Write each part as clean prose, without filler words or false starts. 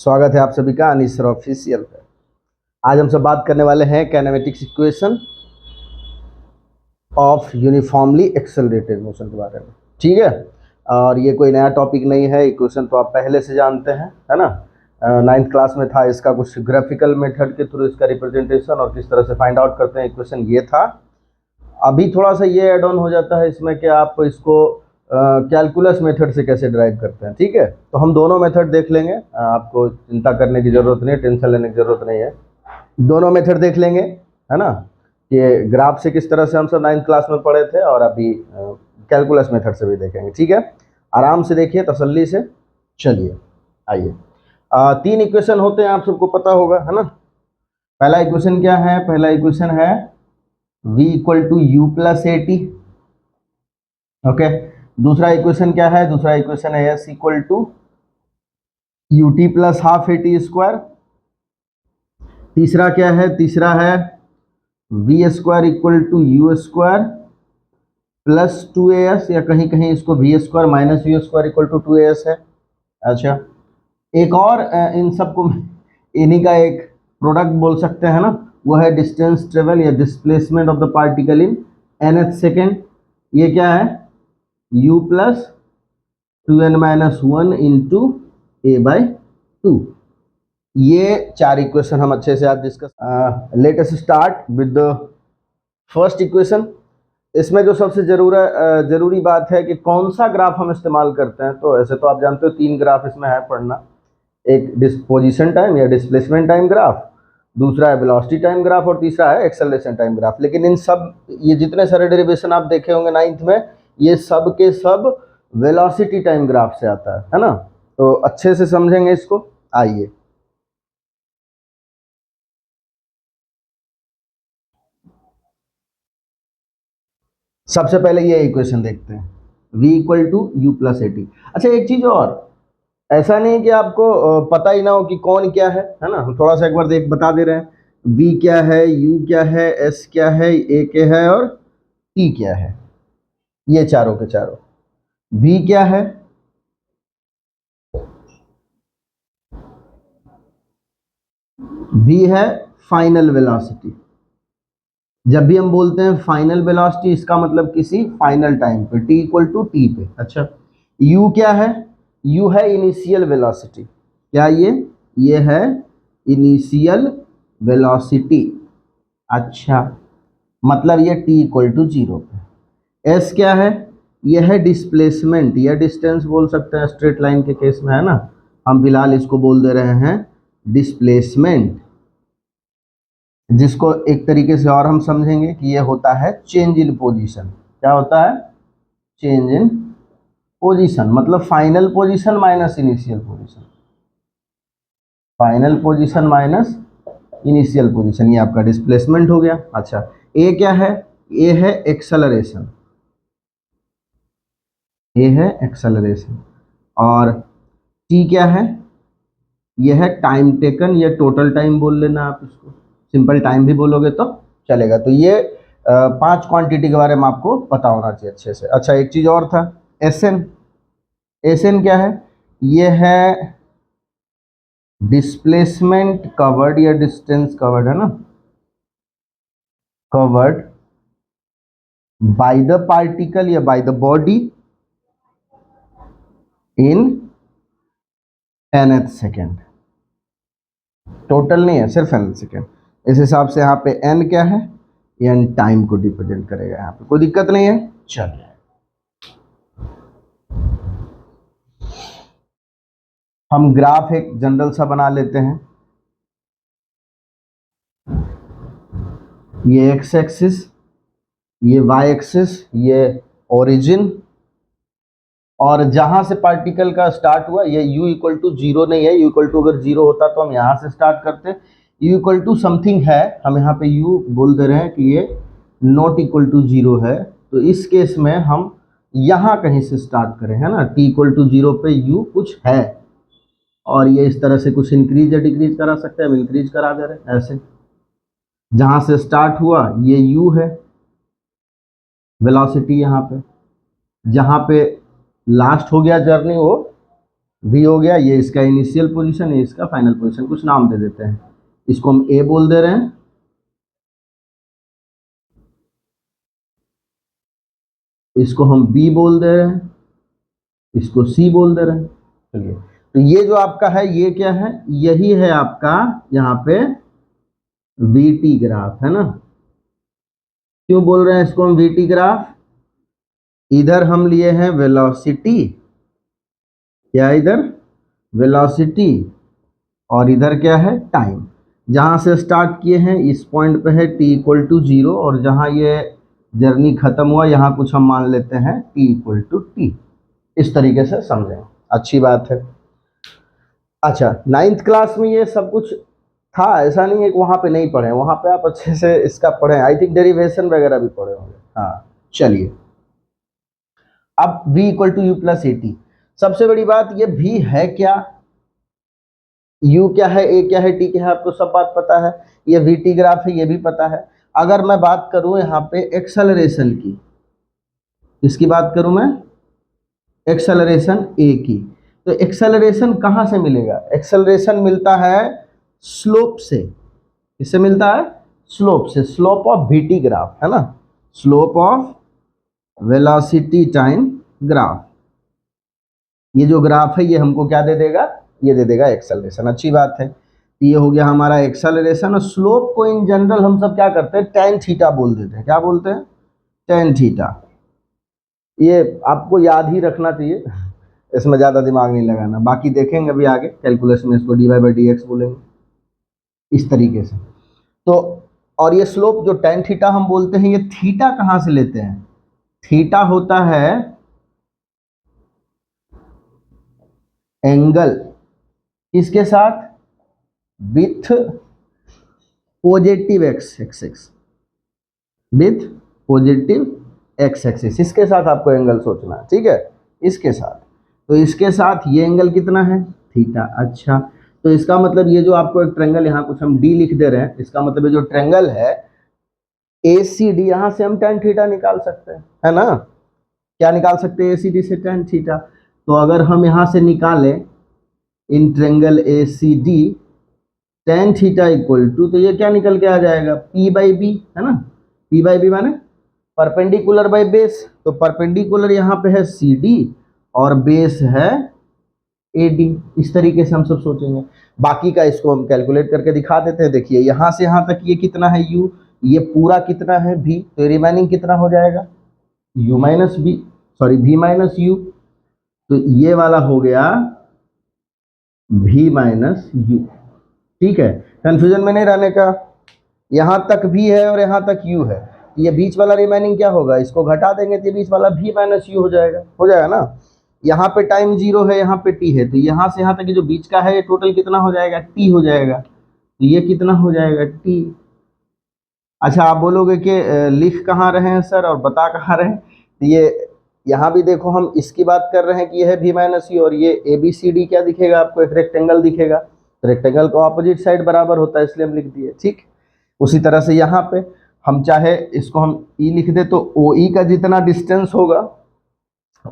स्वागत है आप सभी का अनीस सर ऑफिशियल पे। आज हम सब बात करने वाले हैं kinematics equation of uniformly accelerated motion के बारे में। ठीक है, और ये कोई नया टॉपिक नहीं है, इक्वेशन तो आप पहले से जानते हैं, है ना। 9th क्लास में था इसका कुछ ग्राफिकल मेथड के थ्रू इसका रिप्रेजेंटेशन और किस तरह से फाइंड आउट करते हैं इक्वेशन, ये था। अभी थोड़ा सा ये एड ऑन हो जाता है इसमें कि आप इसको कैलकुलस मेथड से कैसे ड्राइव करते हैं। ठीक है, तो हम दोनों मेथड देख लेंगे, आपको चिंता करने की ज़रूरत नहीं है, टेंशन लेने की ज़रूरत नहीं है। दोनों मेथड देख लेंगे, है ना। कि ग्राफ से किस तरह से हम सब 9th क्लास में पढ़े थे और अभी कैलकुलस मेथड से भी देखेंगे। ठीक है, आराम से देखिए, तसल्ली से। चलिए आइए, 3 इक्वेशन होते हैं, आप सबको पता होगा, है ना। पहला इक्वेशन क्या है? पहला इक्वेशन है v equal to you plus A t. Okay, दूसरा इक्वेशन क्या है? दूसरा इक्वेशन है s equal to U T plus half A T square. तीसरा क्या है? तीसरा है we square equal to you square plus 2as, या कहीं कहीं इसको v square minus you square equal to 2as है। अच्छा, एक और इन सबको इन्हीं का एक प्रोडक्ट बोल सकते हैं ना, वो है डिस्टेंस ट्रेवल या displacement of the particle in nth second. ये क्या है? u plus 2n minus 1 into A by 2। ये 4 इक्वेशन हम अच्छे से आज discuss. Let us start with the first equation. इसमें जो सबसे जरूरी बात है कि कौन सा ग्राफ हम इस्तेमाल करते हैं। तो ऐसे तो आप जानते हो 3 ग्राफ इसमें है पढ़ना, एक डिस्पोजिशन टाइम या डिस्प्लेसमेंट टाइम ग्राफ, दूसरा है वेलोसिटी टाइम ग्राफ और तीसरा है एक्सेलरेशन टाइम ग्राफ। लेकिन इन सब, ये जितने सारे डेरिवेशन आप देखे होंगे 9th में, ये सब के सब वेलोसिटी टाइम ग्राफ से आता है ना। तो अच्छे से समझेंगे इसको। आइए, सबसे पहले ये इक्वेशन देखते हैं, v equal to you plus A t. अच्छा, एक चीज और, ऐसा नहीं कि आपको पता ही ना हो कि कौन क्या है ना। हम थोड़ा सा एक बार बता दे रहे हैं, v क्या है, u क्या है, s क्या है, a क्या है और t क्या है। ये चारों के चारों। v क्या है? v है फाइनल वेलोसिटी। जब भी हम बोलते हैं फाइनल वेलोसिटी, इसका मतलब किसी फाइनल टाइम पे, t इक्वल टू टी पे। अच्छा, u क्या है? u है इनिशियल वेलोसिटी। क्या ये है इनिशियल वेलोसिटी। अच्छा, मतलब ये t इक्वल टू 0 पे। s क्या है? ये है डिस्प्लेसमेंट या डिस्टेंस बोल सकते हैं, स्ट्रेट लाइन के केस में, है ना। हम फिलहाल इसको बोल दे रहे हैं डिस्प्लेसमेंट, जिसको एक तरीके से और हम समझेंगे कि ये होता है चेंज इन पोजीशन। क्या होता है? चेंज इन पोजीशन, मतलब final position minus initial position. Final position minus initial position, ये आपका डिस्प्लेसमेंट हो गया। अच्छा, ए क्या है? ए है एक्सेलरेशन। ए है एक्सेलरेशन। और टी क्या है? ये है टाइम टेकन, या टोटल टाइम बोल लेना आप इसको, सिंपल टाइम भी बोलोगे तो चलेगा। तो ये 5 क्वांटिटी के बारे में आपको पता होना चाहिए अच्छे से। अच्छा, एक चीज और था, एस एन। एस एन क्या है? ये है डिस्प्लेसमेंट कवर्ड या डिस्टेंस कवर्ड, है ना, कवर्ड बाय द पार्टिकल या by the body in nth second. Total नहीं है, सिर्फ nth सेकेंड। इस हिसाब से यहाँ पे n क्या है? n टाइम को रिप्रेजेंट करेगा। यहाँ पे कोई दिक्कत नहीं है। चलिए, हम ग्राफ एक जनरल सा बना लेते हैं। ये x एक्सिस, ये y एक्सिस, ये ओरिजिन, और जहां से पार्टिकल का स्टार्ट हुआ, ये u इक्वल टू 0 नहीं है। u इक्वल टू अगर 0 होता तो हम यहां से स्टार्ट करते। u इक्वल टू समथिंग है, हम यहाँ पे u बोल दे रहे हैं कि ये नॉट इक्वल टू 0 है। तो इस केस में हम यहाँ कहीं से स्टार्ट करें, है ना। t इक्वल टू 0 पे u कुछ है, और ये इस तरह से कुछ इंक्रीज या डिक्रीज करा सकते हैं। हम इंक्रीज करा दे रहे हैं ऐसे। जहां से स्टार्ट हुआ ये u है वेलोसिटी यहाँ पे, जहां पे लास्ट हो गया जर्नी वो v हो गया, ये इसका इनिशियल पोजीशन, ये इसका फाइनल पोजीशन, कुछ नाम दे देते हैं, इसको हम a बोल दे रहे हैं, इसको हम b बोल दे रहे हैं, इसको c बोल दे रहे हैं। चलिए, तो ये जो आपका है ये क्या है, यही है आपका यहाँ पे vt ग्राफ, है ना। क्यों बोल रहे हैं इसको हम vt ग्राफ, इधर हम लिए हैं वेलोसिटी, क्या इधर वेलोसिटी, और इधर क्या है टाइम। जहां से स्टार्ट किए हैं इस पॉइंट पे है t इक्वल टू 0, और जहां ये जर्नी खत्म हुआ यहाँ कुछ हम मान लेते हैं t इक्वल टू टी। इस तरीके से समझें, अच्छी बात है। अच्छा, 9th क्लास में ये सब कुछ था, ऐसा नहीं है कि वहाँ पे नहीं पढ़े, वहाँ पे आप अच्छे से इसका पढ़े, आई थिंक डेरिवेशन वगैरह भी पढ़े होंगे। हाँ चलिए, अब v equal to you plus A t. सबसे बड़ी बात, ये v है क्या, u क्या है, a क्या है, t क्या है, आपको सब बात पता है। ये vt ग्राफ है, ये भी पता है। अगर मैं बात करूं यहाँ पे एक्सेलरेशन की, इसकी बात करूं मैं एक्सेलरेशन a की, तो एक्सेलरेशन कहाँ से मिलेगा, एक्सेलरेशन मिलता है स्लोप से। किससे मिलता है, स्लोप से, स्लोप ऑफ vt ग्राफ, है ना, slope of velocity time graph. ये जो ग्राफ है ये हमको क्या दे देगा, ये दे देगा एक्सेलरेशन। अच्छी बात है, ये हो गया हमारा एक्सेलरेशन। और स्लोप को इन जनरल हम सब क्या करते हैं, tan थीटा बोल देते हैं। क्या बोलते हैं, tan थीटा। ये आपको याद ही रखना चाहिए, इसमें ज़्यादा दिमाग नहीं लगाना, बाकी देखेंगे अभी आगे कैलकुलेशन में, इसको dy बाई डी एक्स बोलेंगे इस तरीके से। तो और ये स्लोप जो tan थीटा हम बोलते हैं, ये थीटा कहाँ से लेते हैं, थीटा होता है एंगल किसके साथ, with positive x axis, with positive x axis, इसके साथ आपको एंगल सोचना है, ठीक है, इसके साथ। तो इसके साथ ये एंगल कितना है, थीटा। अच्छा, तो इसका मतलब ये जो आपको एक ट्रेंगल, यहाँ कुछ हम डी लिख दे रहे हैं, इसका मतलब ये जो ट्रेंगल है ए सी डी, यहाँ से हम tan थीटा निकाल सकते हैं, है ना। क्या निकाल सकते हैं, ए सी डी से tan थीटा। तो अगर हम यहाँ से निकालें in triangle A C D tan theta equal to, तो ये क्या निकल के आ जाएगा, p बाई बी, है ना। p बाई बी माने परपेंडिकुलर बाई बेस, तो परपेंडिकुलर यहाँ पे है सी डी और बेस है ए डी। इस तरीके से हम सब सोचेंगे। बाकी का इसको हम कैलकुलेट करके दिखा देते हैं। देखिए यहाँ से यहाँ तक ये कितना है u, ये पूरा कितना है v, तो रिमेनिंग कितना हो जाएगा u minus v, sorry v minus u। तो ये वाला हो गया v माइनस u, ठीक है। कंफ्यूजन में नहीं रहने का, यहाँ तक v है और यहाँ तक u है, ये बीच वाला रिमेनिंग क्या होगा, इसको घटा देंगे तो ये बीच वाला v माइनस u हो जाएगा ना। यहाँ पे टाइम 0 है, यहाँ पे t है, तो यहाँ से यहाँ तक जो बीच का है ये टोटल कितना हो जाएगा, t हो जाएगा। तो ये कितना हो जाएगा, t। अच्छा, आप बोलोगे कि लिख कहाँ रहे हैं सर और बता कहाँ रहे हैं, तो ये यहाँ भी देखो, हम इसकी बात कर रहे हैं कि यह है v माइनस यू, और ये ए बी सी डी क्या दिखेगा आपको, एक रेक्टेंगल दिखेगा। तो रेक्टेंगल का ऑपोजिट साइड बराबर होता है, इसलिए हम लिख दिए, ठीक। उसी तरह से यहाँ पे हम चाहे इसको हम ई लिख दे, तो ओ ई का जितना डिस्टेंस होगा,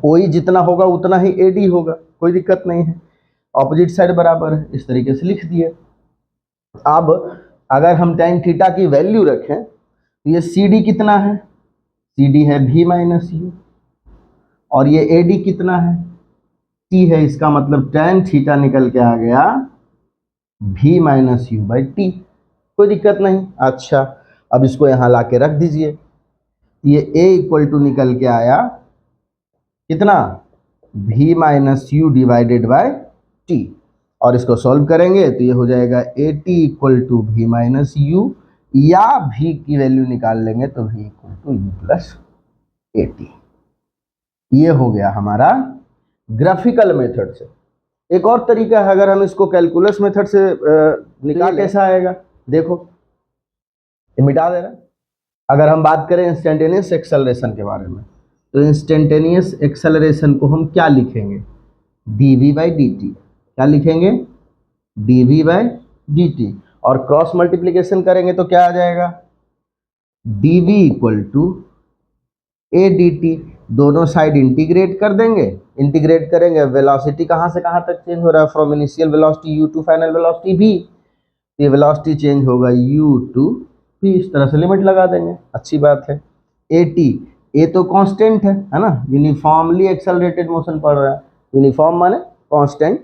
ओ ई जितना होगा उतना ही ए डी होगा, कोई दिक्कत नहीं है, ऑपोजिट साइड बराबर है, इस तरीके से लिख दिए। अब अगर हम tan थीटा की वैल्यू रखें, तो ये सी डी कितना है, सी डी है v माइनस यू, और ये ए डी कितना है, t है। इसका मतलब tan थीटा निकल के आ गया v minus you by T, कोई दिक्कत नहीं। अच्छा, अब इसको यहाँ ला के रख दीजिए, ये a इक्वल टू निकल के आया कितना, v minus u divided by t, और इसको सॉल्व करेंगे तो ये हो जाएगा a t equal to v minus u, या v की वैल्यू निकाल लेंगे तो v equal to you plus A t. ये हो गया हमारा ग्राफिकल मेथड से। एक और तरीका है, अगर हम इसको कैलकुलस मेथड से निकाल, कैसा आएगा देखो, ये मिटा दे रहा है। अगर हम बात करें इंस्टेंटेनियस एक्सेलरेशन के बारे में, तो इंस्टेंटेनियस एक्सेलरेशन को हम क्या लिखेंगे, dv बाई डी टी। क्या लिखेंगे, dv बाई डी टी, और क्रॉस मल्टीप्लीकेशन करेंगे तो क्या आ जाएगा, dv equal to a d t. दोनों साइड इंटीग्रेट कर देंगे इंटीग्रेट करेंगे, वेलोसिटी कहाँ से कहाँ तक चेंज हो रहा है, from initial velocity u to final velocity v। ये वेलोसिटी चेंज होगा u टू v, इस तरह से लिमिट लगा देंगे, अच्छी बात है। at, ए तो कांस्टेंट है ना, यूनिफॉर्मली एक्सेलरेटेड मोशन पड़ रहा है, यूनिफॉर्म माने कांस्टेंट,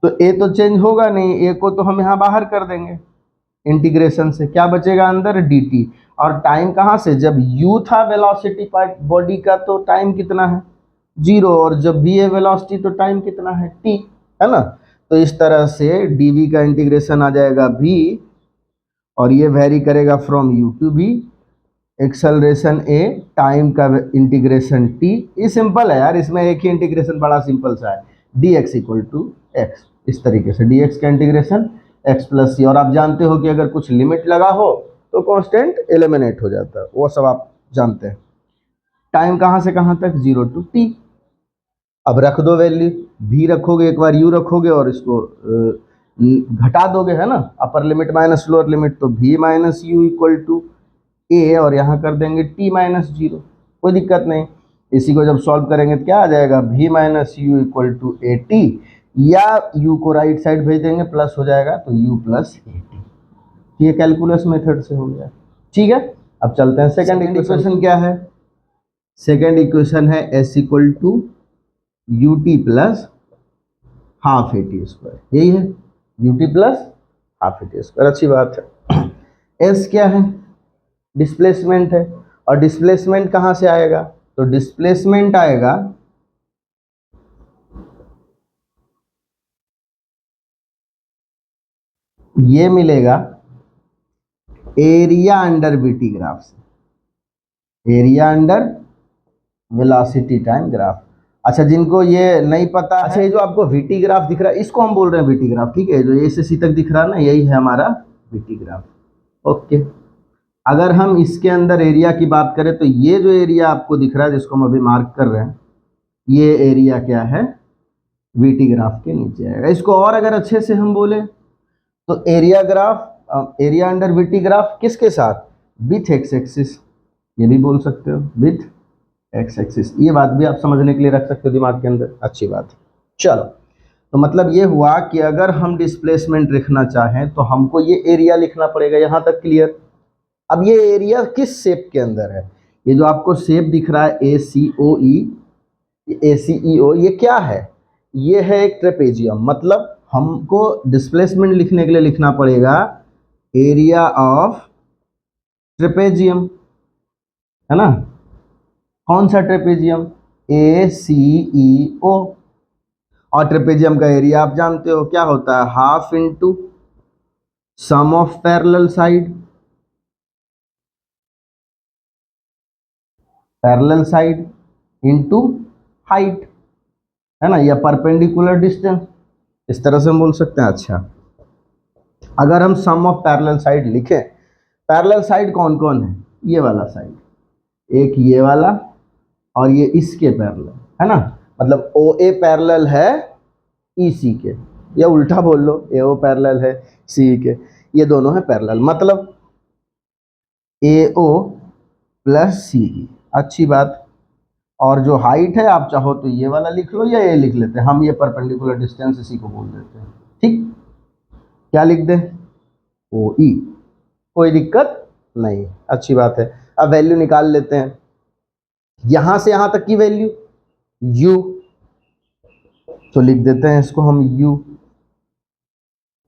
तो ए तो चेंज होगा नहीं, ए को तो हम यहाँ बाहर कर देंगे इंटीग्रेशन से, क्या बचेगा अंदर dt। और टाइम कहाँ से, जब u था वेलोसिटी पार्ट बॉडी का तो टाइम कितना है 0, और जब v है वेलोसिटी तो टाइम कितना है t, है ना। तो इस तरह से dv का इंटीग्रेशन आ जाएगा v, और ये वेरी करेगा from u to v, acceleration a, time का इंटीग्रेशन t। ये सिंपल है यार, इसमें एक ही इंटीग्रेशन बड़ा सिंपल सा है, dx इक्वल टू x, इस तरीके से dx का इंटीग्रेशन x प्लस c। और आप जानते हो कि अगर कुछ लिमिट लगा हो तो कांस्टेंट एलिमिनेट हो जाता है, वो सब आप जानते हैं। टाइम कहाँ से कहाँ तक 0 टू t। अब रख दो वैल्यू, v रखोगे, एक बार u रखोगे और इसको घटा दोगे, है ना, upper limit minus lower limit, तो v minus u equal to a, और यहाँ कर देंगे t माइनस 0, कोई दिक्कत नहीं। इसी को जब सॉल्व करेंगे तो क्या आ जाएगा, v minus u equal to a t, या u को राइट साइड भेज देंगे, प्लस हो जाएगा तो u प्लस ए टी। ये कैलकुलस मेथड से हो गया, ठीक है। अब चलते हैं सेकंड इक्वेशन, क्या है, सेकंड इक्वेशन है s equal to U T plus half A T square, यही है u T plus half A T square, अच्छी बात है। s क्या है, डिस्प्लेसमेंट है, और डिस्प्लेसमेंट कहाँ से आएगा, तो डिस्प्लेसमेंट आएगा ये मिलेगा एरिया अंडर वीटी ग्राफ से, area under velocity time graph. अच्छा, जिनको ये नहीं पता, अच्छा ये जो आपको वीटी ग्राफ दिख रहा है इसको हम बोल रहे हैं वीटी ग्राफ, ठीक है, जो ए से सी तक दिख रहा है ना, यही है हमारा वीटी ग्राफ, ओके। अगर हम इसके अंदर एरिया की बात करें तो ये जो एरिया आपको दिख रहा है जिसको हम अभी मार्क कर रहे हैं, ये एरिया क्या है, वीटी ग्राफ के नीचे आएगा। इसको और अगर अच्छे से हम बोले तो area graph, area under VT graph किसके साथ, विथ एक्स एक्सिस, ये भी बोल सकते हो विथ एक्स एक्सिस, ये बात भी आप समझने के लिए रख सकते हो दिमाग के अंदर, अच्छी बात है। चलो, तो मतलब ये हुआ कि अगर हम डिस्प्लेसमेंट लिखना चाहें तो हमको ये एरिया लिखना पड़ेगा, यहाँ तक क्लियर। अब ये एरिया किस शेप के अंदर है, ये जो आपको शेप दिख रहा है ए सी ओ ई, ए सी ई ओ, ये क्या है, ये है एक ट्रेपेजियम। मतलब हमको डिस्प्लेसमेंट लिखने के लिए लिखना पड़ेगा एरिया ऑफ ट्रेपेजियम, है ना। कौन सा ट्रेपेजियम, ए सी ई ओ, और ट्रेपेजियम का एरिया आप जानते हो क्या होता है, half into sum of parallel side, parallel side into height, है ना, या परपेंडिकुलर डिस्टेंस, इस तरह से हम बोल सकते हैं। अच्छा, अगर हम सम ऑफ पैरेलल साइड लिखें, पैरेलल साइड कौन कौन है, ये वाला साइड, एक ये वाला, और ये इसके पैरेलल, है ना, मतलब ओ ए पैरेलल है ई सी के, या उल्टा बोल लो ए ओ पैरेलल है सी के, ये दोनों है पैरेलल, मतलब ए ओ प्लस सी ई, अच्छी बात। और जो हाइट है आप चाहो तो ये वाला लिख लो या ये लिख लेते हैं, हम ये परपेंडिकुलर डिस्टेंस इसी को बोल देते हैं, ठीक। क्या लिख दें, ओ ई, कोई दिक्कत नहीं, अच्छी बात है। अब वैल्यू निकाल लेते हैं, यहां से यहां तक की वैल्यू u, तो लिख देते हैं इसको हम u।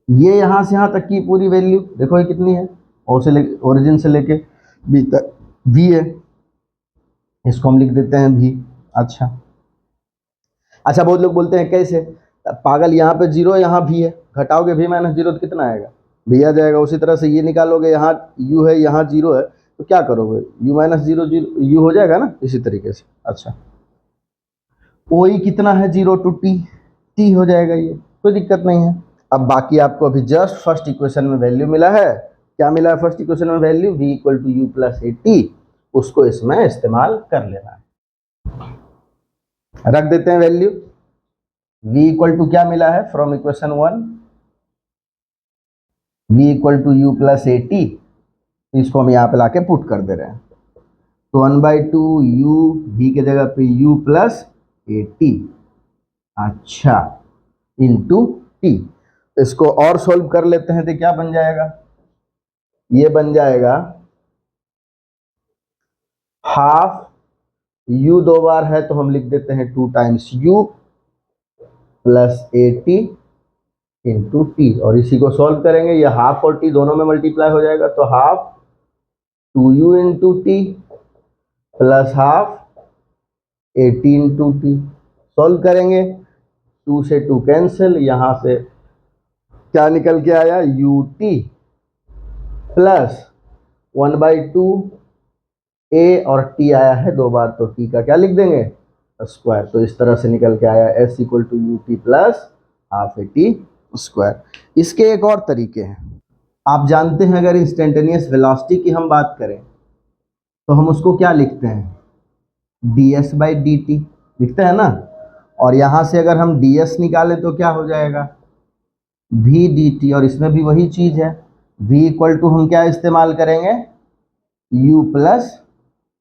ये यहां से यहां तक की पूरी वैल्यू देखो ये कितनी है, ओरिजिन से लेके बी तक v है, इसको हम लिख देते हैं v। अच्छा अच्छा, बहुत लोग बोलते हैं कैसे, पागल, यहाँ पे 0 यहाँ v है, घटाओगे v माइनस 0 तो कितना आएगा, v आ जाएगा। उसी तरह से ये निकालोगे, यहाँ u है यहाँ 0 है, तो क्या करोगे, u माइनस 0 u हो जाएगा ना, इसी तरीके से। अच्छा, ओ ई कितना है 0 टू t हो जाएगा, ये कोई दिक्कत नहीं है। अब बाकी आपको अभी जस्ट फर्स्ट इक्वेशन में वैल्यू मिला है, क्या मिला है फर्स्ट इक्वेशन में value, v equal to you plus A t, उसको इसमें इस्तेमाल कर लेना है। रख देते हैं वैल्यू, v इक्वल टू क्या मिला है from equation 1, v equal to you plus A t, इसको हम यहाँ पे लाके पुट कर दे रहे हैं, तो 1/2 u, v के जगह पे u प्लस 80, अच्छा, इंटू टी। इसको और सोल्व कर लेते हैं तो क्या बन जाएगा, ये बन जाएगा हाफ u 2 बार है तो हम लिख देते हैं 2 times u plus 80 into T, और इसी को सॉल्व करेंगे, ये हाफ और टी दोनों में मल्टीप्लाई हो जाएगा, तो half 2u into T plus half 80 into T. Solve करेंगे, 2 से 2 कैंसिल, यहां से क्या निकल के आया, यू टी प्लस 1/2 ए, और टी आया है 2 बार तो टी का क्या लिख देंगे, स्क्वायर। तो इस तरह से निकल के आया s equal to U T plus half A T square. इसके एक और तरीके हैं, आप जानते हैं अगर इंस्टेंटेनियस वेलोसिटी की हम बात करें तो हम उसको क्या लिखते हैं, D S by d T लिखते हैं ना, और यहां से अगर हम डी एस निकालें तो क्या हो जाएगा, वी डी टी, और इसमें भी वही चीज है, v इक्वल टू हम क्या इस्तेमाल करेंगे, u प्लस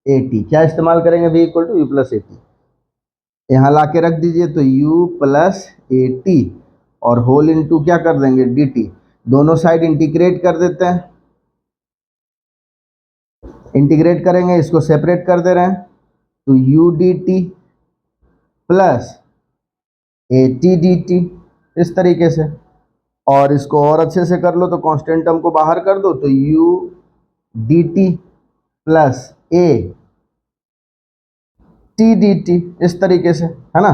ए टी। क्या इस्तेमाल करेंगे, v equal to you plus A t, यहाँ ला के रख दीजिए, तो u प्लस ए टी और होल इंटू क्या कर देंगे, डी टी। दोनों साइड इंटीग्रेट कर देते हैं, इंटीग्रेट करेंगे, इसको सेपरेट कर दे रहे हैं, तो u D T plus A T D T, इस तरीके से। और इसको और अच्छे से कर लो तो कांस्टेंट टर्म को बाहर कर दो, तो u D T plus A T D T, इस तरीके से, है ना।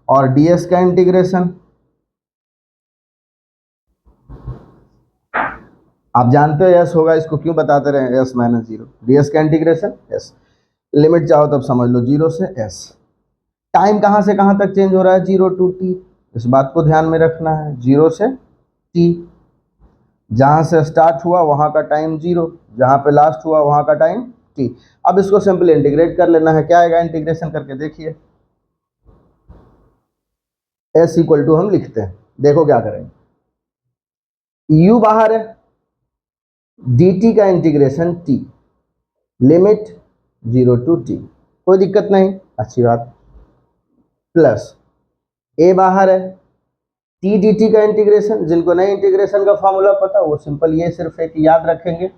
और ds का इंटीग्रेशन आप जानते हो यस होगा, इसको क्यों बताते रहे, एस माइनस जीरो, ds का इंटीग्रेशन एस, लिमिट चाहो तब समझ लो, 0 से s। टाइम कहाँ से कहाँ तक चेंज हो रहा है, 0 to t, इस बात को ध्यान में रखना है, 0 से t, जहाँ से स्टार्ट हुआ वहाँ का टाइम 0, जहाँ पे लास्ट हुआ वहाँ का टाइम t। अब इसको सिंपल इंटीग्रेट कर लेना है, क्या आएगा, इंटीग्रेशन करके देखिए, s इक्वल टू हम लिखते हैं, देखो क्या करेंगे, u बाहर है, dt का integration t, limit 0 to t, कोई दिक्कत नहीं, अच्छी बात, प्लस a बाहर है, t dt का इंटीग्रेशन, जिनको नहीं इंटीग्रेशन का फॉर्मूला पता वो सिंपल ये सिर्फ एक याद रखेंगे,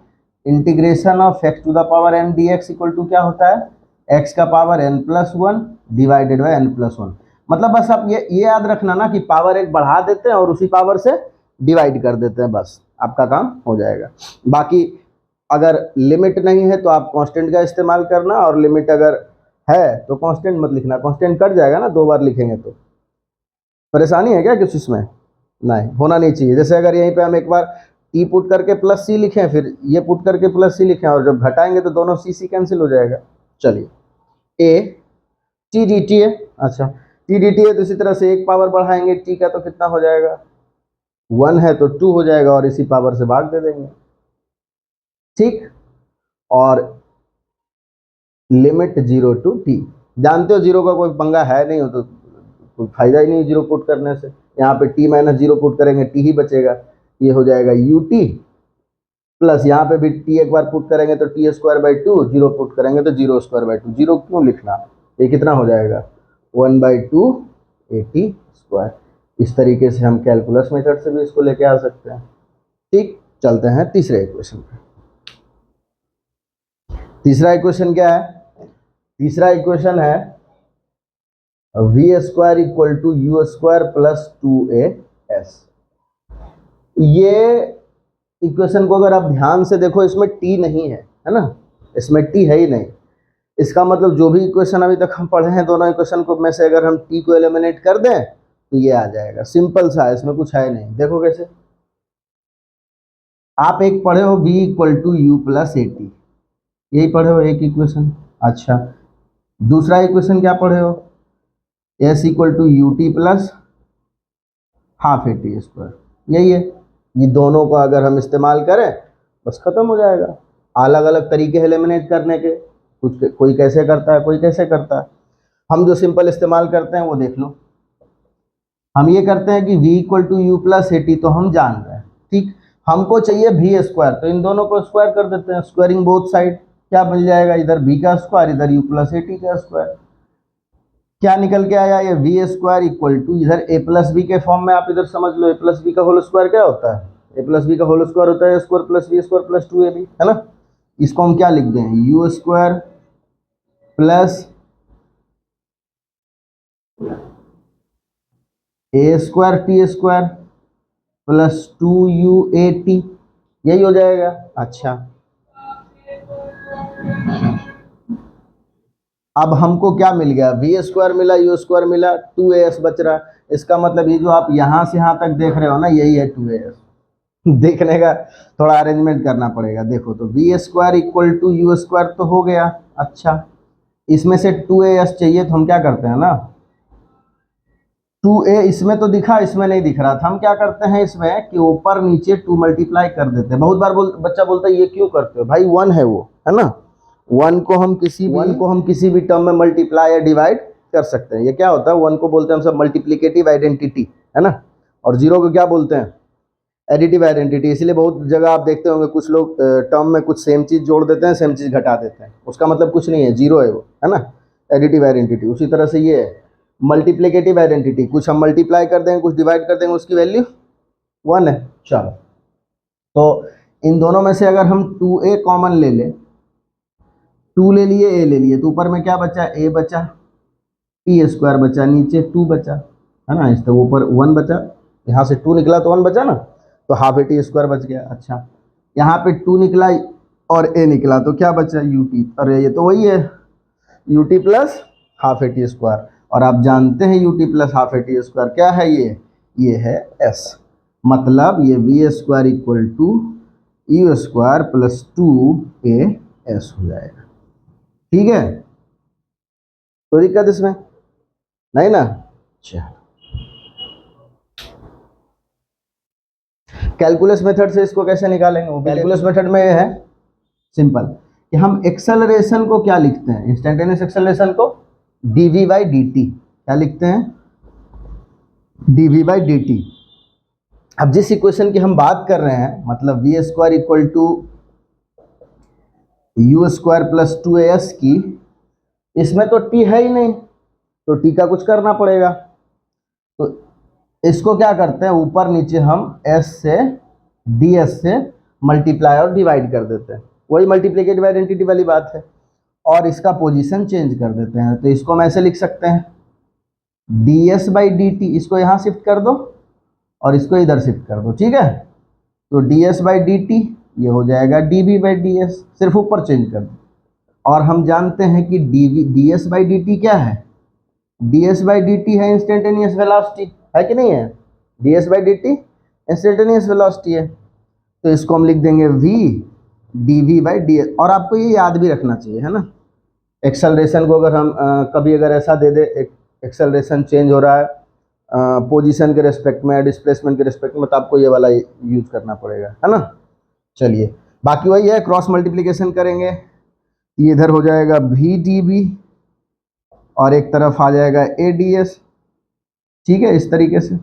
integration of x to the power n dx equal to क्या होता है, x का power n plus 1 divided by n plus 1। मतलब बस आप ये याद रखना ना कि पावर एक बढ़ा देते हैं और उसी पावर से डिवाइड कर देते हैं, बस आपका काम हो जाएगा। बाकी अगर लिमिट नहीं है तो आप कांस्टेंट का इस्तेमाल करना, और लिमिट अगर है तो कांस्टेंट मत लिखना, कांस्टेंट कट जाएगा ना 2 बार लिखेंगे तो। परेशानी है क्या कुछ इसमें, नहीं, होना नहीं चाहिए। जैसे अगर यहीं पे हम एक बार टी पुट करके प्लस सी लिखें, फिर ये पुट करके प्लस सी लिखें, और जब घटाएंगे तो दोनों सी सी कैंसिल हो जाएगा। चलिए, ए टी डी टी है, अच्छा टी डी टी है तो इसी तरह से एक पावर बढ़ाएंगे टी का, तो कितना हो जाएगा, 1 है तो 2 हो जाएगा, और इसी पावर से भाग दे देंगे, ठीक। और लिमिट 0 to t, जानते हो 0 का कोई पंगा है नहीं हो तो कोई फायदा ही नहीं 0 पुट करने से, यहाँ पे t माइनस 0 पुट करेंगे t ही बचेगा, ये हो जाएगा u t प्लस यहाँ पे भी t एक बार पुट करेंगे तो t स्क्वायर बाई 2, 0 पुट करेंगे तो 0 स्क्वायर बाई 2, 0 क्यों लिखना, ये कितना हो जाएगा 1/2 80 स्क्वायर। इस तरीके से हम कैलकुलस मेथड से भी इसको लेके आ सकते हैं, ठीक। चलते हैं तीसरे इक्वेशन पे। तीसरा इक्वेशन क्या है, तीसरा इक्वेशन है we square equal to you square plus 2as। ये इक्वेशन को अगर आप ध्यान से देखो, इसमें t नहीं है ना, इसमें t है ही नहीं। इसका मतलब जो भी इक्वेशन अभी तक हम पढ़े हैं दोनों इक्वेशन को में से अगर हम t को एलिमिनेट कर दें तो ये आ जाएगा, सिंपल सा है, इसमें कुछ है नहीं। देखो कैसे, आप एक पढ़े हो v equal to you plus A T, यही पढ़े हो एक इक्वेशन, अच्छा। दूसरा इक्वेशन क्या पढ़े हो, S equal to U T plus half A T square, यही है। ये दोनों को अगर हम इस्तेमाल करें बस खत्म हो जाएगा। अलग अलग तरीके एलिमिनेट करने के, कुछ कोई कैसे करता है कोई कैसे करता है, हम जो सिंपल इस्तेमाल करते हैं वो देख लो। हम ये करते हैं कि v equal to you plus A T तो हम जान रहे हैं, ठीक। हमको चाहिए v स्क्वायर, तो इन दोनों को स्क्वायर कर देते हैं, स्क्वायरिंग बोथ साइड, क्या बन जाएगा, इधर v का स्क्वायर इधर u प्लस ए टी का स्क्वायर। क्या निकल के आया, ये वी स्क्वायर इक्वल टू, इधर ए प्लस बी के फॉर्म में आप इधर समझ लो, ए प्लस बी का होल स्क्वायर क्या होता है, ए प्लस बी का होल स्क्वायर होता है a square plus b square plus 2ab, है ना। इसको हम क्या लिख दें, u square plus a square t square plus 2uat, यही हो जाएगा। अच्छा, अब हमको क्या मिल गया, वी स्क्वायर मिला, यू स्क्वायर मिला, 2as बच रहा। इसका मतलब ये जो आप यहां से यहां तक देख रहे हो ना, यही है 2as। देखने का थोड़ा अरेंजमेंट करना पड़ेगा। देखो तो V square equal to you square तो हो गया। अच्छा, इसमें से 2as चाहिए तो हम क्या करते हैं ना, 2a इसमें तो दिखा, इसमें नहीं दिख रहा था, हम क्या करते हैं इसमें कि ऊपर नीचे 2 मल्टीप्लाई कर देते हैं। बहुत बार बच्चा बोलता है ये क्यों करते हो भाई, 1 है वो, है ना। 1 को हम किसी भी टर्म में मल्टीप्लाई या डिवाइड कर सकते हैं। ये क्या होता है, 1 को बोलते हैं हम सब मल्टीप्लिकेटिव आइडेंटिटी, है ना। और 0 को क्या बोलते हैं, एडिटिव आइडेंटिटी। इसलिए बहुत जगह आप देखते होंगे कुछ लोग टर्म में कुछ सेम चीज़ जोड़ देते हैं, सेम चीज़ घटा देते हैं, उसका मतलब कुछ नहीं है, 0 है वो, है ना, एडिटिव आइडेंटिटी। उसी तरह से ये है मल्टीप्लिकेटिव आइडेंटिटी, कुछ हम मल्टीप्लाई कर देंगे, कुछ डिवाइड कर देंगे, उसकी वैल्यू 1 है। चलो, तो इन दोनों में से अगर हम 2a कॉमन ले लें, 2 ले लिए, a ले लिए, तो ऊपर में क्या बचा, a बचा, टी स्क्वायर बचा, नीचे 2 बचा, है ना। इस तो ऊपर 1 बचा, यहाँ से 2 निकला तो 1 बचा ना, तो हाफ ए टी स्क्वायर बच गया। अच्छा, यहाँ पे 2 निकला और a निकला तो क्या बचा, ut। अरे ये तो वही है, ut plus half A T square. और आप जानते हैं ut plus half A T square क्या है, ये है s। मतलब ये V square equal to you square plus 2as हो जाएगा। ठीक है, कोई दिक्कत इसमें नहीं ना। चलो, कैलकुलस मेथड से इसको कैसे निकालेंगे, वो कैलकुलस मेथड में है सिंपल कि हम एक्सेलरेशन को क्या लिखते हैं, इंस्टेंटेनियस एक्सेलरेशन को dv बाई dt, क्या लिखते हैं, dv बाई dt। अब जिस इक्वेशन की हम बात कर रहे हैं, मतलब V square equal to you square plus 2as की, इसमें तो t है ही नहीं, तो t का कुछ करना पड़ेगा। तो इसको क्या करते हैं, ऊपर नीचे हम s से ds से मल्टीप्लाई और डिवाइड कर देते हैं, वही मल्टीप्लिकेटिव आइडेंटिटी वाली बात है। और इसका पोजीशन चेंज कर देते हैं, तो इसको हम ऐसे लिख सकते हैं ds बाई डी टी, इसको यहाँ शिफ्ट कर दो और इसको इधर शिफ्ट कर दो, ठीक है। तो ds बाई डी टी ये हो जाएगा dv बाई ds, सिर्फ ऊपर चेंज कर दो। और हम जानते हैं कि ds बाई डी टी क्या है, ds बाई डी टी है इंस्टेंटेनियस वेलोसिटी, है कि नहीं है, ds by d T instantaneous velocity है। तो इसको हम लिख देंगे v dv बाई ds। और आपको ये याद भी रखना चाहिए, है ना, एक्सेलरेशन को अगर हम कभी अगर ऐसा दे दे, एक्सेलरेशन चेंज हो रहा है पोजीशन के रेस्पेक्ट में, डिस्प्लेसमेंट के रेस्पेक्ट में, तो आपको ये वाला यूज करना पड़ेगा, है ना। चलिए, बाकी वही है, क्रॉस मल्टीप्लिकेशन करेंगे, ये इधर हो जाएगा भी डी बी और एक तरफ आ जाएगा ए डी एस। ठीक है, इस तरीके से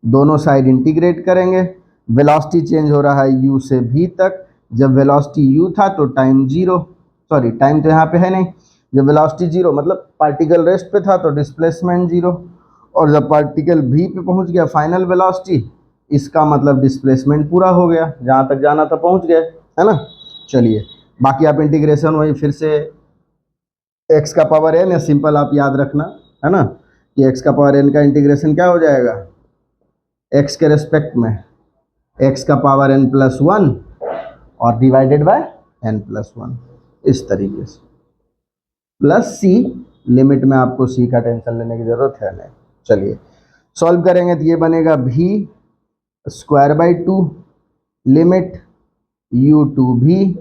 दोनों साइड इंटीग्रेट करेंगे। वेलोसिटी चेंज हो रहा है u से v तक, जब वेलोसिटी u था तो टाइम 0, सॉरी टाइम तो यहाँ पे है नहीं, जब वेलोसिटी 0 मतलब पार्टिकल रेस्ट पे था तो डिस्प्लेसमेंट 0, और जब पार्टिकल v पे पहुँच गया फाइनल वेलोसिटी, इसका मतलब डिस्प्लेसमेंट पूरा हो गया, जहाँ तक जाना था पहुँच गए, है ना। चलिए, बाकी आप इंटीग्रेशन वही फिर से x का पावर n है, सिंपल आप याद रखना, है ना, कि x का पावर n का इंटीग्रेशन क्या हो जाएगा, x के रेस्पेक्ट में x का पावर n प्लस 1 और डिवाइडेड बाय n प्लस 1, इस तरीके से। प्लस c, लिमिट में आपको c का टेंशन लेने की जरूरत है नहीं। चलिए सॉल्व करेंगे तो ये बनेगा v square by 2 limit u to v,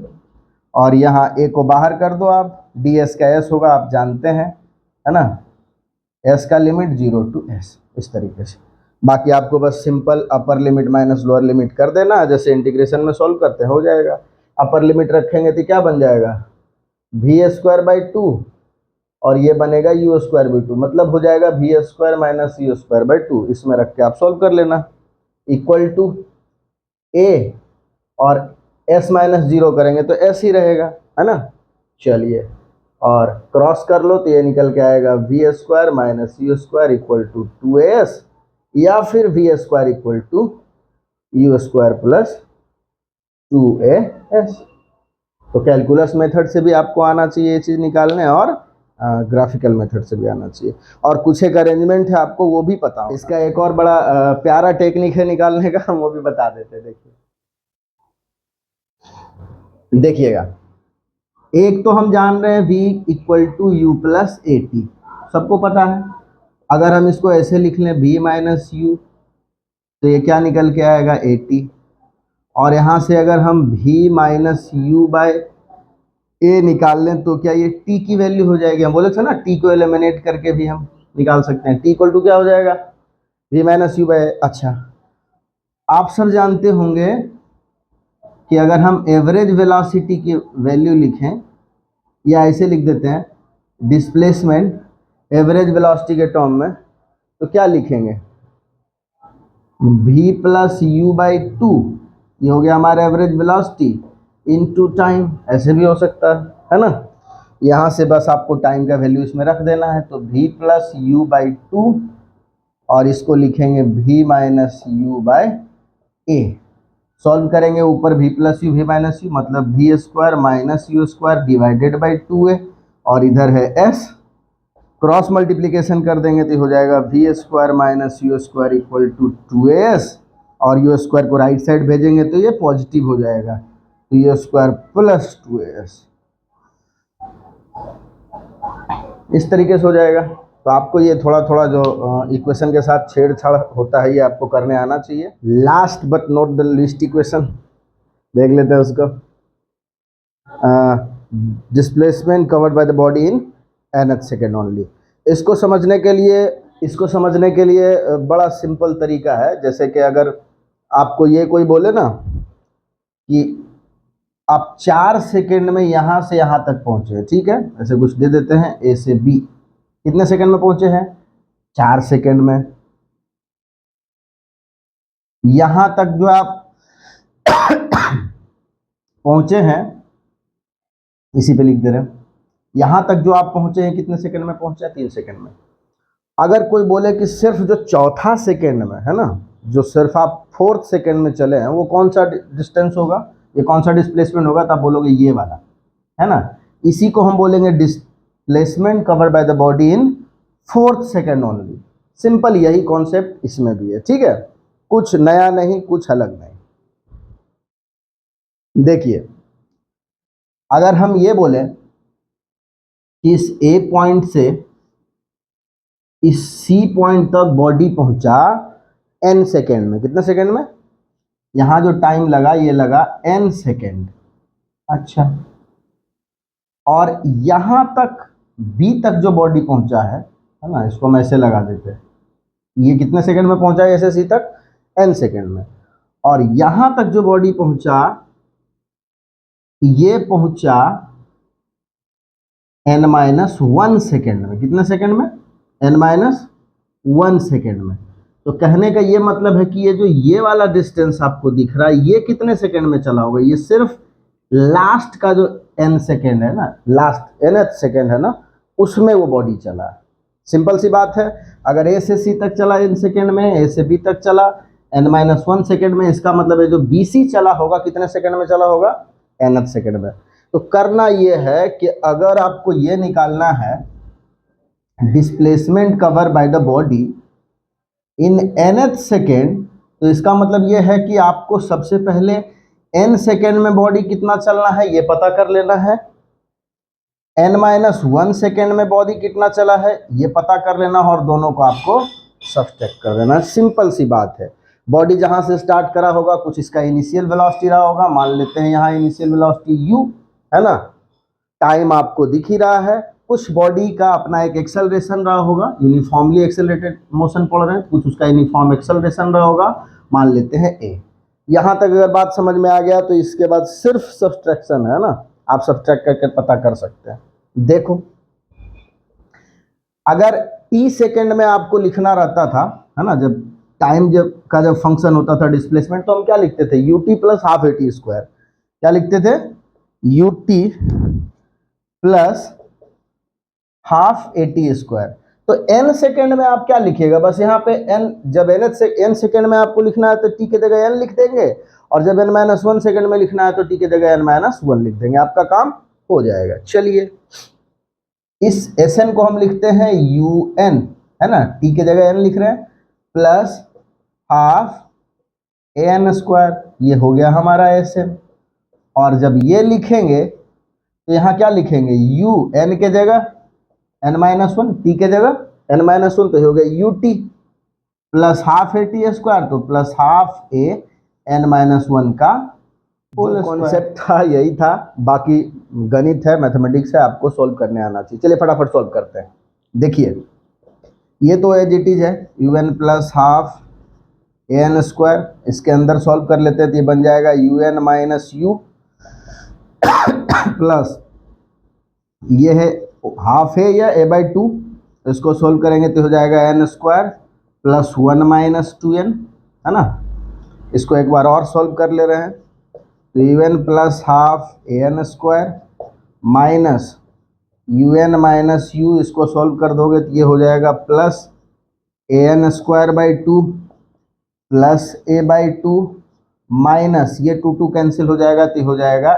और यहाँ a को बाहर कर दो आप, ds का s होगा आप जानते हैं, है ना, s का लिमिट 0 टू s, इस तरीके से। बाकी आपको बस सिंपल अपर लिमिट माइनस लोअर लिमिट कर देना, जैसे इंटीग्रेशन में सॉल्व करते हैं, हो जाएगा। अपर लिमिट रखेंगे तो क्या बन जाएगा, वी स्क्वायर बाई 2 और ये बनेगा यू स्क्वायर बाई 2, मतलब हो जाएगा V square minus you square by 2, इसमें रख के आप सॉल्व कर लेना, इक्वल टू a और s माइनस 0 करेंगे तो s ही रहेगा, है ना। चलिए, और क्रॉस कर लो तो ये निकल के आएगा V square minus you square equal to 2as, या फिर V square equal to you square plus 2as। तो कैलकुलस मेथड से भी आपको आना चाहिए ये चीज़ निकालने, और ग्राफिकल मेथड से भी आना चाहिए, और कुछ एक अरेंजमेंट है आपको वो भी पता हो। इसका एक और बड़ा प्यारा टेक्निक है निकालने का, हम वो भी बता देते हैं। देखिएगा, एक तो हम जान रहे हैं v equal to you plus A T, सबको पता है। अगर हम इसको ऐसे लिख लें v माइनस यू, तो ये क्या निकल के आएगा ए टी, और यहाँ से अगर हम v माइनस यू बाय ए निकाल लें तो क्या ये t की वैल्यू हो जाएगी। हम बोले थे ना t को एलिमिनेट करके भी हम निकाल सकते हैं। t इक्वल टू क्या हो जाएगा, v माइनस यू बाय। अच्छा, आप सब जानते होंगे कि अगर हम एवरेज वेलोसिटी की वैल्यू लिखें, या ऐसे लिख देते हैं डिस्प्लेसमेंट एवरेज वेलोसिटी के टर्म में, तो क्या लिखेंगे, v plus U by to, ये हो गया हमारा एवरेज वेलोसिटी इनटू टाइम, ऐसे भी हो सकता है ना। यहाँ से बस आपको टाइम का वैल्यू इसमें रख देना है, तो v plus U by two, और इसको लिखेंगे v minus U by A. Solve करेंगे, ऊपर v plus U v minus U, मतलब v square minus you square divided by 2a, और इधर है s, क्रॉस मल्टीप्लिकेशन कर देंगे तो हो जाएगा v square minus you square equal to 2as, और यू स्क्वायर को राइट साइड भेजेंगे तो ये पॉजिटिव हो जाएगा, तो यू स्क्वायर प्लस 2as, इस तरीके से हो जाएगा। तो आपको ये थोड़ा थोड़ा जो इक्वेशन के साथ छेड़छाड़ होता है ये आपको करने आना चाहिए। Last but not the least equation देख लेते हैं उसको। Displacement covered by the body in nth second only. इसको समझने के लिए बड़ा सिंपल तरीका है। जैसे कि अगर आपको ये कोई बोले ना कि आप 4 सेकेंड में यहाँ से यहाँ तक पहुँचे, ठीक है, ऐसे कुछ दे देते हैं ए से बी, कितने सेकंड में पहुंचे हैं, 4 सेकंड में। यहां तक जो आप पहुंचे हैं, इसी पे लिख दे रहे हैं, यहां तक जो आप पहुंचे हैं कितने सेकंड में पहुंचे, 3 सेकंड में। अगर कोई बोले कि सिर्फ जो चौथा सेकंड में है ना, जो सिर्फ आप 4th सेकंड में चले हैं, वो कौन सा डिस्टेंस होगा, ये कौन सा डिस्प्लेसमेंट होगा, तो आप बोलोगे ये वाला, है ना। इसी को हम बोलेंगे displacement covered by the body in 4th second only. Simple यही कॉन्सेप्ट इसमें भी है, ठीक है, कुछ नया नहीं, कुछ अलग नहीं। देखिए, अगर हम ये बोले कि इस ए पॉइंट से इस सी पॉइंट तक बॉडी पहुंचा n सेकेंड में, कितने सेकेंड में, यहां जो टाइम लगा ये लगा n सेकेंड। अच्छा, और यहां तक B तक जो बॉडी पहुंचा है ना, इसको हम ऐसे लगा देते हैं, ये कितने सेकंड में पहुंचा है ऐसे सी तक, n सेकंड में। और यहां तक जो बॉडी पहुंचा, ये पहुंचा n-1 सेकंड में, कितने सेकंड में, n-1 सेकंड में। तो कहने का ये मतलब है कि ये जो ये वाला डिस्टेंस आपको दिख रहा है, ये कितने सेकंड में चला होगा, ये सिर्फ लास्ट का जो n सेकेंड है ना, लास्ट nth सेकेंड है ना, उसमें वो बॉडी चला। सिंपल सी बात है, अगर a से c तक चला n सेकेंड में, a से b तक चला n-1 सेकेंड में, इसका मतलब है जो bc चला होगा कितने सेकेंड में चला होगा, nth सेकेंड में। तो करना ये है कि अगर आपको ये निकालना है displacement cover by the body in nth second, तो इसका मतलब ये है कि आपको सबसे पहले n सेकेंड में बॉडी कितना चलना है ये पता कर लेना है, n-1 सेकेंड में बॉडी कितना चला है ये पता कर लेना, और दोनों को आपको सब्ट्रैक्ट कर देना। सिंपल सी बात है। बॉडी जहां से स्टार्ट करा होगा, कुछ इसका इनिशियल वेलोसिटी रहा होगा, मान लेते हैं यहाँ इनिशियल वेलोसिटी u है ना, टाइम आपको दिख ही रहा है, कुछ बॉडी का अपना एक एक्सेलरेशन रहा होगा, यूनिफॉर्मली एक्सेलरेटेड मोशन पड़ रहे हैं, कुछ उसका यूनिफॉर्म एक्सेलरेशन रहा होगा, मान लेते हैं a। यहाँ तक अगर बात समझ में आ गया तो इसके बाद सिर्फ सब्ट्रैक्शन है ना, आप सब्ट्रैक्ट करके पता कर सकते हैं। देखो, अगर t सेकेंड में आपको लिखना रहता था, है ना, जब टाइम जब फंक्शन होता था डिस्प्लेसमेंट, तो हम क्या लिखते थे, ut plus half at square, क्या लिखते थे, ut प्लस हाफ AT²। तो n सेकेंड में आप क्या लिखिएगा, बस यहाँ पे n, जब n सेकेंड में आपको लिखना है तो t की जगह n लिख देंगे, और जब n-1 सेकेंड में लिखना है तो t की जगह n-1 लिख देंगे, आपका काम हो जाएगा। चलिए इस Sn को हम लिखते हैं un, है ना, t की जगह n लिख रहे हैं, प्लस हाफ an², ये हो गया हमारा Sn। और जब ये लिखेंगे तो यहाँ क्या लिखेंगे, u n के जगह n-1, t के जगह n-1, तो हो गया ut प्लस हाफ AT², तो प्लस हाफ a n-1 का होल कॉन्सेप्ट था, यही था। बाकी गणित है, मैथमेटिक्स है, आपको सोल्व करने आना चाहिए। चलिए फटाफट सोल्व करते हैं। देखिए ये तो एज इट इज है, un प्लस हाफ an², इसके अंदर सॉल्व कर लेते हैं तो ये बन जाएगा un माइनस u प्लस ये है हाफ है या a/2, इसको सोल्व करेंगे तो हो जाएगा n² प्लस 1 माइनस 2n, है ना। इसको एक बार और सॉल्व कर ले रहे हैं तो un plus half an² minus un minus u, इसको सॉल्व कर दोगे तो ये हो जाएगा plus an²/2 plus a/2 minus ये 2 कैंसिल हो जाएगा तो हो जाएगा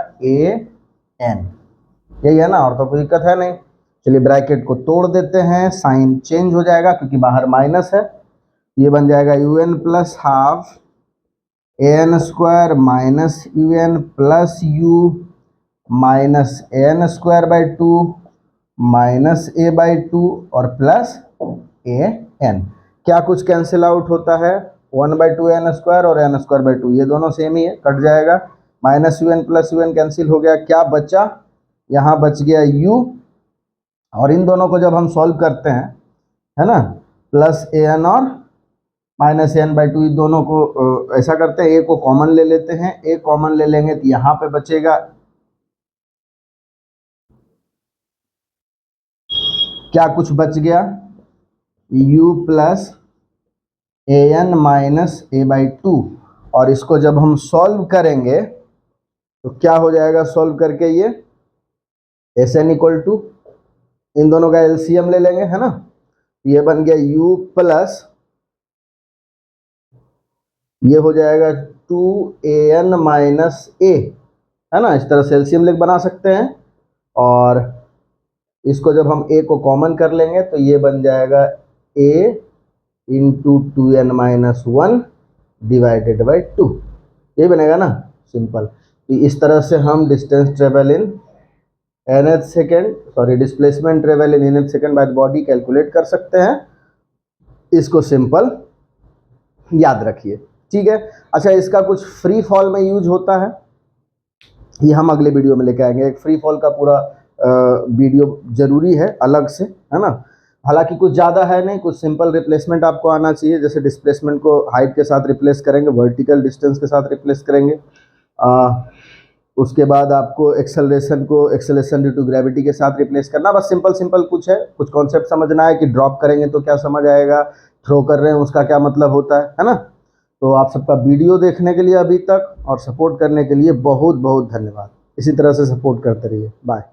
an, यही है ना, और तो कोई दिक्कत है नहीं। चलिए ब्रैकेट को तोड़ देते हैं, साइन चेंज हो जाएगा क्योंकि बाहर माइनस है, ये बन जाएगा un plus half an² minus un plus u minus an²/2 minus a/2 और प्लस an। क्या कुछ कैंसिल आउट होता है, 1/2 n² और n²/2, ये दोनों सेम ही है, कट जाएगा। Minus un plus un cancel हो गया, क्या बचा, यहाँ बच गया u, और इन दोनों को जब हम सॉल्व करते हैं, है ना, प्लस an और माइनस n/2, इन दोनों को ऐसा करते हैं, a को कॉमन ले लेते हैं, a कॉमन ले लेंगे तो यहाँ पे बचेगा, क्या कुछ बच गया, u plus an minus a/2, और इसको जब हम सॉल्व करेंगे तो क्या हो जाएगा, सॉल्व करके ये Sn इक्वल टू, इन दोनों का एलसीएम ले लेंगे, है ना, ये बन गया u प्लस, ये हो जाएगा 2an माइनस a, है ना, इस तरह से एलसीएम लेके बना सकते हैं। और इसको जब हम a को कॉमन कर लेंगे तो ये बन जाएगा a into 2n minus 1 divided by 2, ये बनेगा ना, सिंपल। तो इस तरह से हम distance travel in nth second, sorry displacement travel in nth second by body calculate कर सकते हैं, इसको सिंपल याद रखिए, ठीक है। अच्छा, इसका कुछ फ्री फॉल में यूज होता है, ये हम अगले वीडियो में लेके आएंगे, एक फ्री फॉल का पूरा वीडियो जरूरी है अलग से, है ना। हालांकि कुछ ज़्यादा है नहीं, कुछ सिंपल रिप्लेसमेंट आपको आना चाहिए, जैसे डिस्प्लेसमेंट को हाइट के साथ रिप्लेस करेंगे, वर्टिकल डिस्टेंस के साथ रिप्लेस करेंगे, उसके बाद आपको एक्सेलरेशन ड्यू टू ग्रेविटी के साथ रिप्लेस करना, बस सिंपल कुछ है, कुछ कॉन्सेप्ट समझना है कि ड्रॉप करेंगे तो क्या समझ आएगा, थ्रो कर रहे हैं उसका क्या मतलब होता है ना। तो आप सबका वीडियो देखने के लिए अभी तक और सपोर्ट करने के लिए बहुत बहुत धन्यवाद। इसी तरह से सपोर्ट करते रहिए, बाय।